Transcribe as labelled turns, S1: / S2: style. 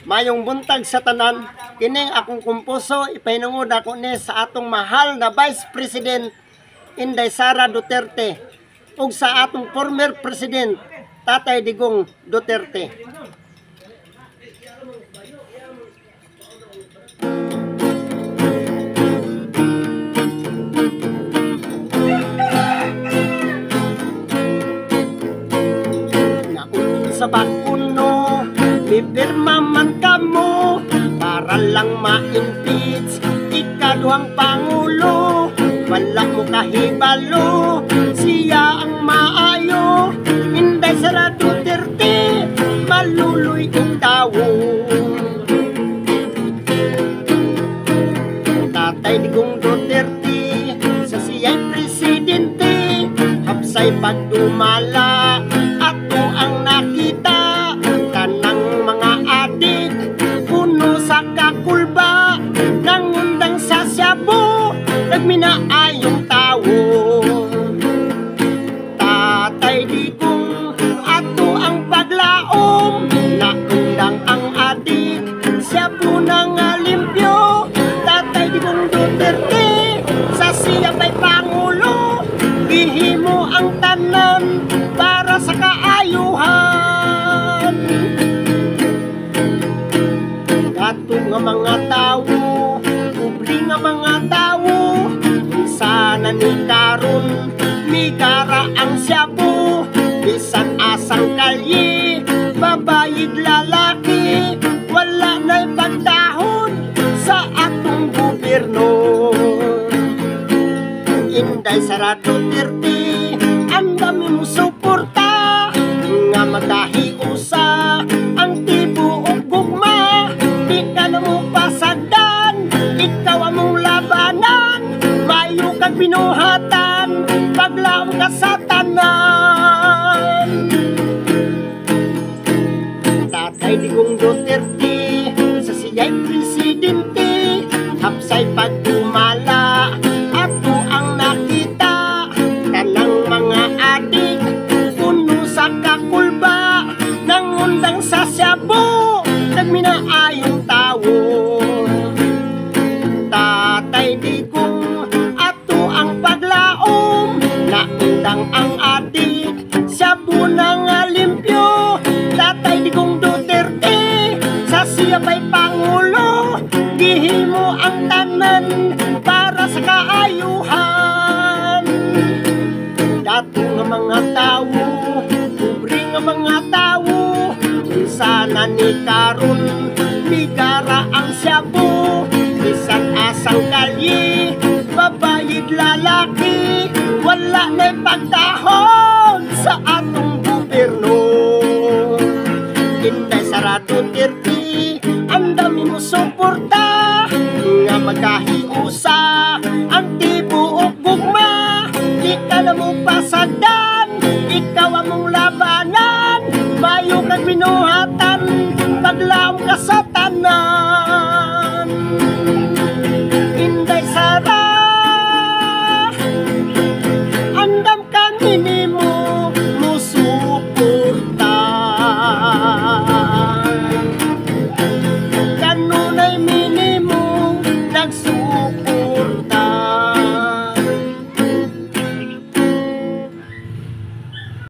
S1: Mayong buntag sa tanan, kining akong kumpuso ipahinungod ako ni sa atong mahal na Vice President Inday Sara Duterte ug sa atong former President Tatay Digong Duterte. Naun sa bakuno, bibirma man kamo para lang ma-impeach ikaduhang Pangulo. Wala mo kahibalo, siya ang maayo. Inday Sara Duterte, maluluy ang tawo. Tatay Digong Duterte, sa siya'y presidente, hapsay pagdumala, ato ang nakita. Kanang mga adik, puno sa kakulba, nangundang sa Cebu, nagminaayong tawo. Tatay Digong, ato ang paglaom, naundang ang adik, Cebu nang limpyo. Tatay Digong Duterte, sa siya may Pangulo, gihimo ang tanan para sa kaayuhan. Ato nga mga tawo, kubli nga mga tawo, sana ni karon migara ang Cebu. Bisan asang kalye, babayid lalaki, wala na'y pagdahon sa atong gobyerno. Inday Sara Duterte, ang dami mo suporta, nga magkahiusa ang tibuok gugma. Di ka na mo pasagdan, ikaw ang mong labanan, mayo kag binuhatan, paglaom ka sa tanan. Tatay Digong Duterte, sa siya'y presidente, hapsay pagdumala, ato ang nakita. Kanang mga adik, puno sa kakulba, nangundang sa Cebu, nagminaayong tawo. Tatay Digong, ato ang paglaom, naundang ang adik, Cebu nang limpyo. Tatay Digong Duterte, sa siya may Pangulo, gihimo ang tanan para sa kaayuhan. Dato nga mga tawo, kubre nga mga tawo, sana ni karon migara ang Cebu. Bisan asang kalye, babayid lalaki, wala na'y pagdahon sa atong gobyerno. Inday Sara Duterte, ang dami mo suporta, nga magkahiusa ang tibuok gugma. Di ka na mo pasagdan, ikaw ang mong labanan, mayo kag binuhatan, paglaom ka sa tanan.